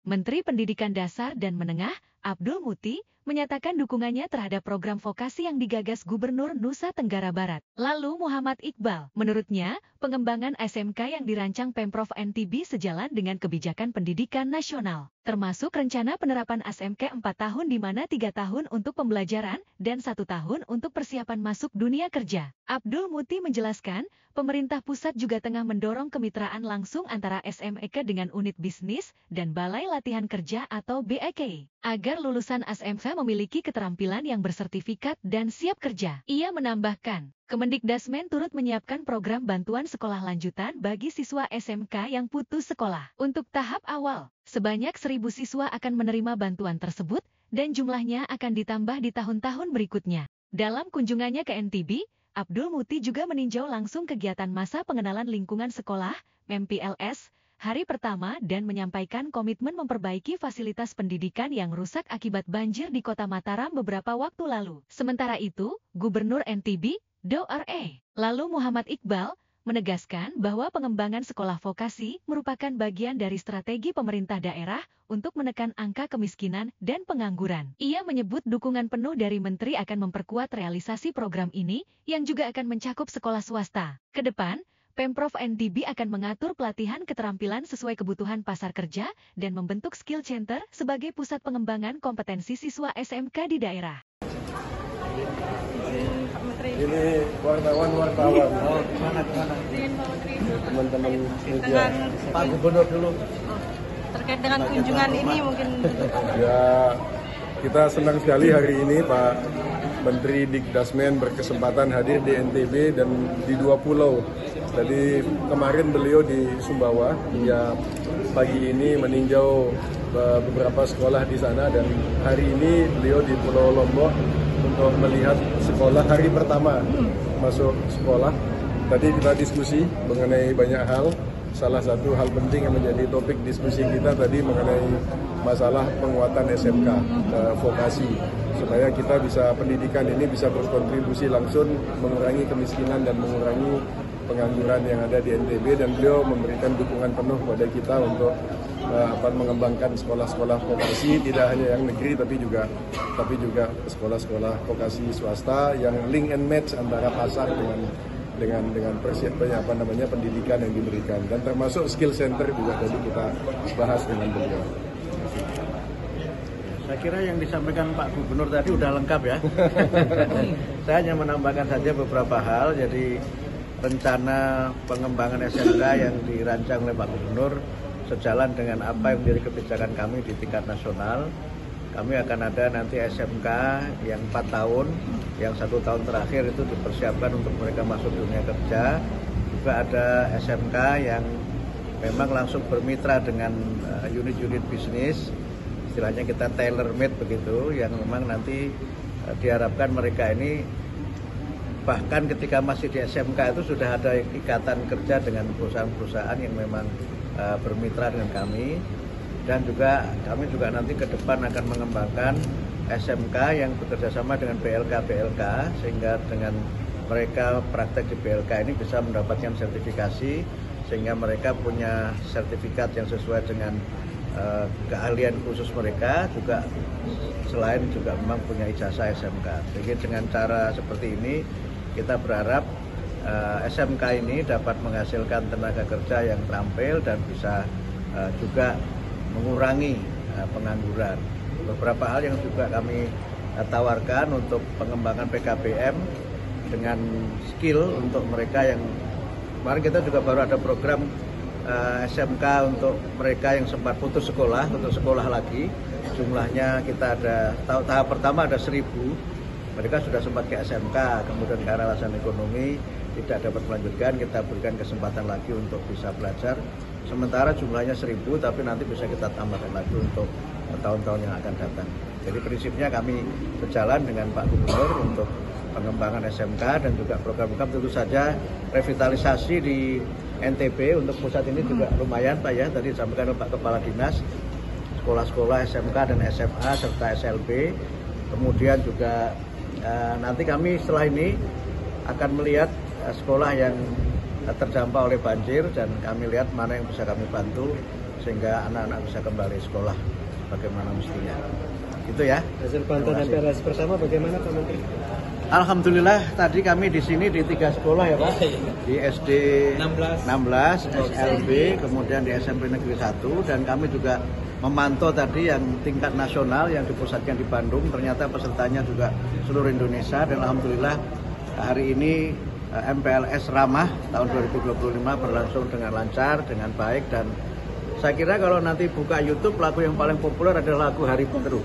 Menteri Pendidikan Dasar dan Menengah, Abdul Muti, menyatakan dukungannya terhadap program vokasi yang digagas Gubernur Nusa Tenggara Barat. Lalu Muhammad Iqbal, menurutnya, pengembangan SMK yang dirancang Pemprov NTB sejalan dengan kebijakan pendidikan nasional, termasuk rencana penerapan SMK 4 tahun di mana 3 tahun untuk pembelajaran dan 1 tahun untuk persiapan masuk dunia kerja. Abdul Muti menjelaskan, pemerintah pusat juga tengah mendorong kemitraan langsung antara SMK dengan unit bisnis dan Balai Latihan Kerja atau BLK, agar lulusan SMK memiliki keterampilan yang bersertifikat dan siap kerja. Ia menambahkan, Kemendikdasmen turut menyiapkan program bantuan sekolah lanjutan bagi siswa SMK yang putus sekolah. Untuk tahap awal, sebanyak 1.000 siswa akan menerima bantuan tersebut dan jumlahnya akan ditambah di tahun-tahun berikutnya. Dalam kunjungannya ke NTB, Abdul Muti juga meninjau langsung kegiatan masa pengenalan lingkungan sekolah, MPLS, hari pertama dan menyampaikan komitmen memperbaiki fasilitas pendidikan yang rusak akibat banjir di Kota Mataram beberapa waktu lalu. Sementara itu, Gubernur NTB, Dr. Lalu Muhammad Iqbal, menegaskan bahwa pengembangan sekolah vokasi merupakan bagian dari strategi pemerintah daerah untuk menekan angka kemiskinan dan pengangguran. Ia menyebut dukungan penuh dari Menteri akan memperkuat realisasi program ini yang juga akan mencakup sekolah swasta. Kedepan, Pemprov NTB akan mengatur pelatihan keterampilan sesuai kebutuhan pasar kerja dan membentuk skill center sebagai pusat pengembangan kompetensi siswa SMK di daerah. Ini wartawan. Oh, mana? Teman-teman media. Pak Gubernur dulu. Terkait dengan kunjungan ini mungkin. Ya, kita senang sekali hari ini Pak Menteri Dikdasmen berkesempatan hadir di NTB dan di 2 pulau. Tadi kemarin beliau di Sumbawa, hingga pagi ini meninjau beberapa sekolah di sana, dan hari ini beliau di Pulau Lombok untuk melihat sekolah hari pertama masuk sekolah. Tadi kita diskusi mengenai banyak hal. Salah satu hal penting yang menjadi topik diskusi kita tadi mengenai masalah penguatan SMK vokasi, supaya kita bisa pendidikan ini bisa berkontribusi langsung mengurangi kemiskinan dan mengurangi pengangguran yang ada di NTB, dan beliau memberikan dukungan penuh kepada kita untuk mengembangkan sekolah-sekolah vokasi, tidak hanya yang negeri tapi juga sekolah-sekolah vokasi swasta yang link and match antara pasar dengan pendidikan yang diberikan, dan termasuk skill center juga tadi kita bahas dengan beliau. Saya kira yang disampaikan Pak Gubernur tadi udah lengkap ya. Saya hanya menambahkan saja beberapa hal. Jadi rencana pengembangan SMK yang dirancang oleh Pak Gubernur sejalan dengan apa yang menjadi kebijakan kami di tingkat nasional. Kami akan ada nanti SMK yang 4 tahun, yang 1 tahun terakhir itu dipersiapkan untuk mereka masuk dunia kerja. Juga ada SMK yang memang langsung bermitra dengan unit-unit bisnis, istilahnya kita tailor made begitu, yang memang nanti diharapkan mereka ini bahkan ketika masih di SMK itu sudah ada ikatan kerja dengan perusahaan-perusahaan yang memang bermitra dengan kami. Dan juga kami juga nanti ke depan akan mengembangkan SMK yang bekerjasama dengan BLK, sehingga dengan mereka praktek di BLK ini bisa mendapatkan sertifikasi, sehingga mereka punya sertifikat yang sesuai dengan keahlian khusus mereka, juga selain juga memang punya ijazah SMK. Jadi dengan cara seperti ini kita berharap SMK ini dapat menghasilkan tenaga kerja yang terampil dan bisa juga mengurangi pengangguran. Beberapa hal yang juga kami tawarkan untuk pengembangan PKBM dengan skill untuk mereka yang kemarin kita juga baru ada program SMK untuk mereka yang sempat putus sekolah untuk sekolah lagi. Jumlahnya kita ada tahap pertama ada 1.000. Mereka sudah sempat ke SMK, kemudian karena alasan ekonomi tidak dapat melanjutkan, kita berikan kesempatan lagi untuk bisa belajar. Sementara jumlahnya 1.000, tapi nanti bisa kita tambahkan lagi untuk tahun-tahun yang akan datang. Jadi prinsipnya kami berjalan dengan Pak Gubernur untuk pengembangan SMK dan juga program-program, tentu saja revitalisasi di NTB untuk pusat ini juga lumayan Pak ya. Tadi disampaikan oleh Pak Kepala Dinas, sekolah-sekolah SMK dan SMA serta SLB. Kemudian juga nanti kami setelah ini akan melihat sekolah yang terdampak oleh banjir dan kami lihat mana yang bisa kami bantu sehingga anak-anak bisa kembali sekolah bagaimana mestinya. Gitu ya. Hasil pantauan MPLS pertama bagaimana Pak Menteri? Alhamdulillah tadi kami di sini di 3 sekolah ya Pak. Di SD 16, SLB, kemudian di SMP Negeri 1, dan kami juga memantau tadi yang tingkat nasional yang dipusatkan di Bandung. Ternyata pesertanya juga seluruh Indonesia, dan alhamdulillah hari ini MPLS Ramah tahun 2025 berlangsung dengan lancar, dengan baik, dan saya kira kalau nanti buka YouTube lagu yang paling populer adalah lagu Hari Peteru.